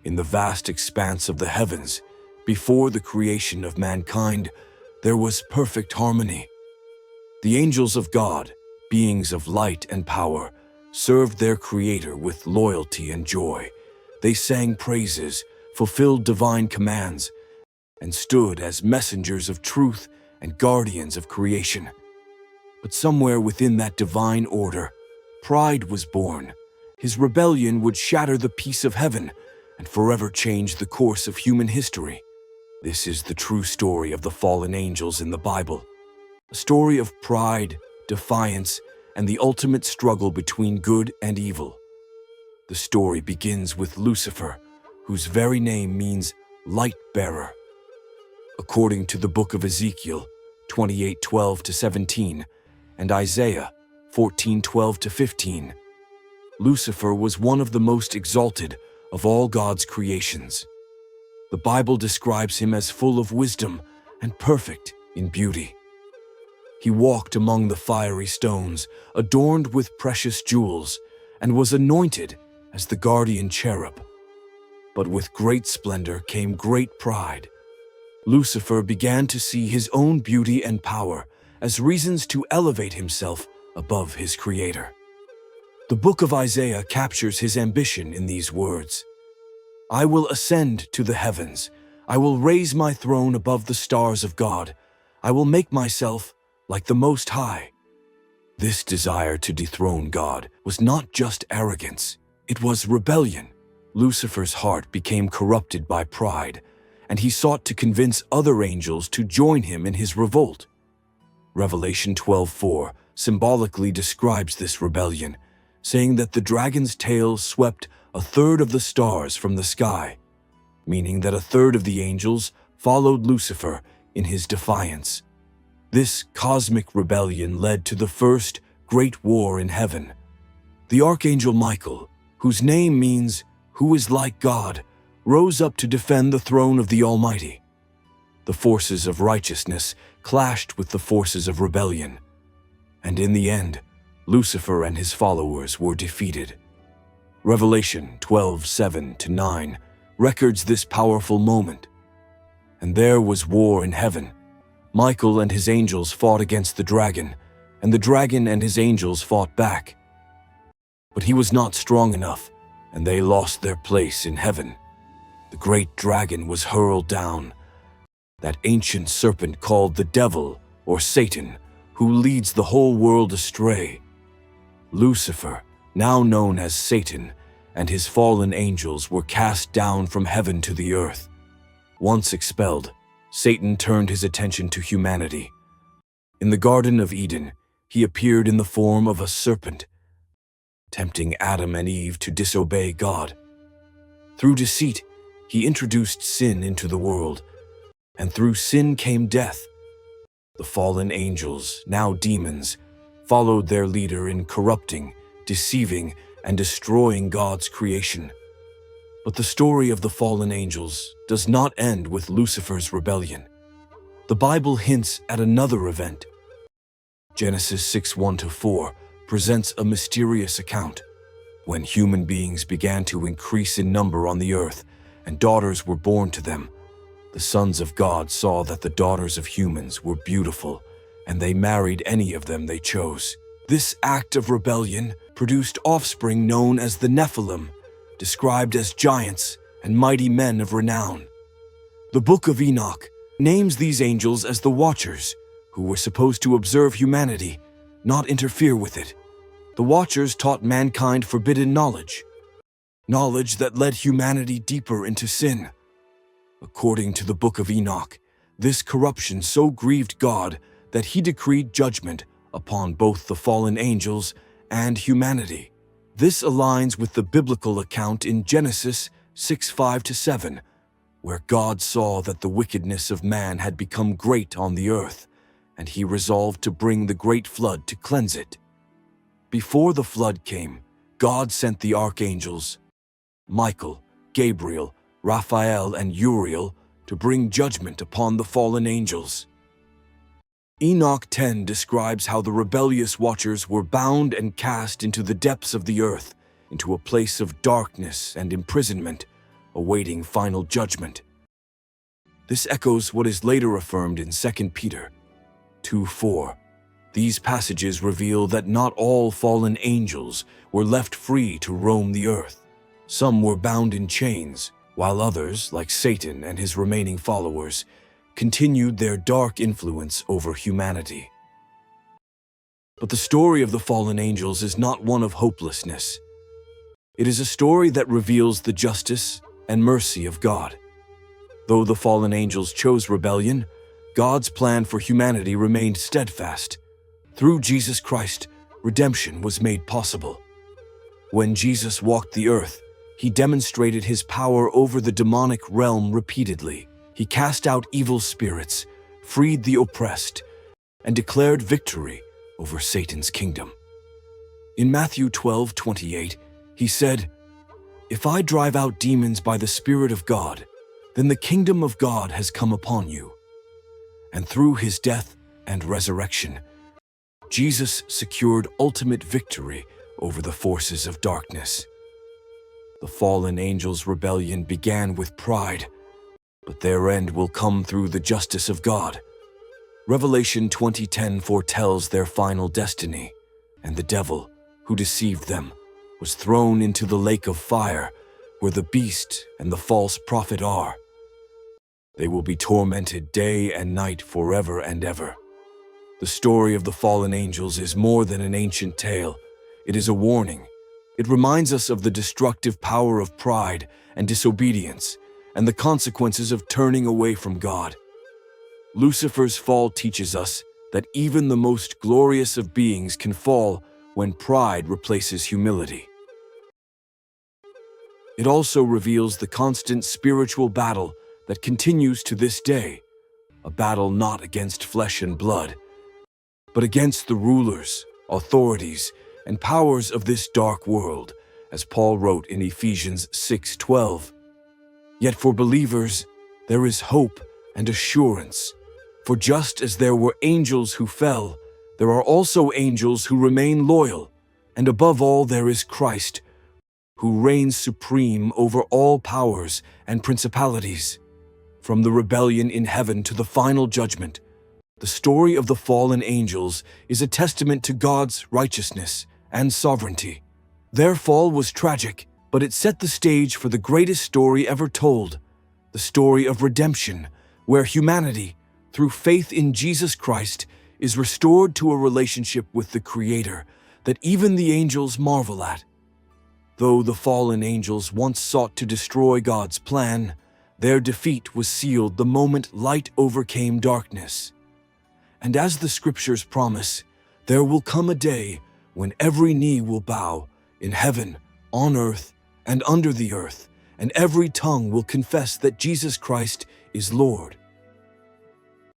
In the vast expanse of the heavens, before the creation of mankind, there was perfect harmony. The angels of God, beings of light and power, served their Creator with loyalty and joy. They sang praises, fulfilled divine commands, and stood as messengers of truth and guardians of creation. But somewhere within that divine order, pride was born. His rebellion would shatter the peace of heaven and forever change the course of human history. This is the true story of the fallen angels in the Bible, a story of pride, defiance, and the ultimate struggle between good and evil. The story begins with Lucifer, whose very name means light bearer. According to the book of Ezekiel 28:12-17 and Isaiah 14:12-15, Lucifer was one of the most exalted of all God's creations. The Bible describes him as full of wisdom and perfect in beauty. He walked among the fiery stones, adorned with precious jewels, and was anointed as the guardian cherub. But with great splendor came great pride. Lucifer began to see his own beauty and power as reasons to elevate himself above his Creator. The book of Isaiah captures his ambition in these words: "I will ascend to the heavens. I will raise my throne above the stars of God. I will make myself like the Most High." This desire to dethrone God was not just arrogance, it was rebellion. Lucifer's heart became corrupted by pride, and he sought to convince other angels to join him in his revolt. Revelation 12:4 symbolically describes this rebellion, saying that the dragon's tail swept a third of the stars from the sky, meaning that a third of the angels followed Lucifer in his defiance. This cosmic rebellion led to the first great war in heaven. The archangel Michael, whose name means "who is like God," rose up to defend the throne of the Almighty. The forces of righteousness clashed with the forces of rebellion, and in the end, Lucifer and his followers were defeated. Revelation 12:7-9 records this powerful moment. "And there was war in heaven. Michael and his angels fought against the dragon, and the dragon and his angels fought back. But he was not strong enough, and they lost their place in heaven. The great dragon was hurled down, that ancient serpent called the devil or Satan, who leads the whole world astray. Lucifer, now known as Satan, and his fallen angels were cast down from heaven to the earth. Once expelled, Satan turned his attention to humanity. In the Garden of Eden, he appeared in the form of a serpent, tempting Adam and Eve to disobey God. Through deceit, he introduced sin into the world, and through sin came death. The fallen angels, now demons, followed their leader in corrupting, deceiving, and destroying God's creation. But the story of the fallen angels does not end with Lucifer's rebellion. The Bible hints at another event. Genesis 6:1-4 presents a mysterious account. When human beings began to increase in number on the earth, and daughters were born to them, the sons of God saw that the daughters of humans were beautiful, and they married any of them they chose. This act of rebellion produced offspring known as the Nephilim, described as giants and mighty men of renown. The Book of Enoch names these angels as the Watchers, who were supposed to observe humanity, not interfere with it. The Watchers taught mankind forbidden knowledge that led humanity deeper into sin. According to the Book of Enoch, this corruption so grieved God that he decreed judgment upon both the fallen angels and humanity. This aligns with the biblical account in Genesis 6:5-7, where God saw that the wickedness of man had become great on the earth, and he resolved to bring the great flood to cleanse it. Before the flood came, God sent the archangels, Michael, Gabriel, Raphael, and Uriel, to bring judgment upon the fallen angels. Enoch 10 describes how the rebellious watchers were bound and cast into the depths of the earth, into a place of darkness and imprisonment, awaiting final judgment. This echoes what is later affirmed in 2 Peter 2:4. These passages reveal that not all fallen angels were left free to roam the earth. Some were bound in chains, while others, like Satan and his remaining followers, continued their dark influence over humanity. But the story of the fallen angels is not one of hopelessness. It is a story that reveals the justice and mercy of God. Though the fallen angels chose rebellion, God's plan for humanity remained steadfast. Through Jesus Christ, redemption was made possible. When Jesus walked the earth, he demonstrated his power over the demonic realm repeatedly. He cast out evil spirits, freed the oppressed, and declared victory over Satan's kingdom. In Matthew 12:28, he said, "If I drive out demons by the Spirit of God, then the kingdom of God has come upon you." And through his death and resurrection, Jesus secured ultimate victory over the forces of darkness. The fallen angels' rebellion began with pride, but their end will come through the justice of God. Revelation 20:10 foretells their final destiny, and the devil, who deceived them, was thrown into the lake of fire, where the beast and the false prophet are. They will be tormented day and night forever and ever. The story of the fallen angels is more than an ancient tale. It is a warning. It reminds us of the destructive power of pride and disobedience, and the consequences of turning away from God. Lucifer's fall teaches us that even the most glorious of beings can fall when pride replaces humility. It also reveals the constant spiritual battle that continues to this day, a battle not against flesh and blood, but against the rulers, authorities, and powers of this dark world, as Paul wrote in Ephesians 6:12. Yet for believers, there is hope and assurance, for just as there were angels who fell, there are also angels who remain loyal, and above all there is Christ, who reigns supreme over all powers and principalities. From the rebellion in heaven to the final judgment, the story of the fallen angels is a testament to God's righteousness and sovereignty. Their fall was tragic, but it set the stage for the greatest story ever told, the story of redemption, where humanity, through faith in Jesus Christ, is restored to a relationship with the Creator that even the angels marvel at. Though the fallen angels once sought to destroy God's plan, their defeat was sealed the moment light overcame darkness. And as the scriptures promise, there will come a day when every knee will bow in heaven, on earth, and under the earth, and every tongue will confess that Jesus Christ is Lord.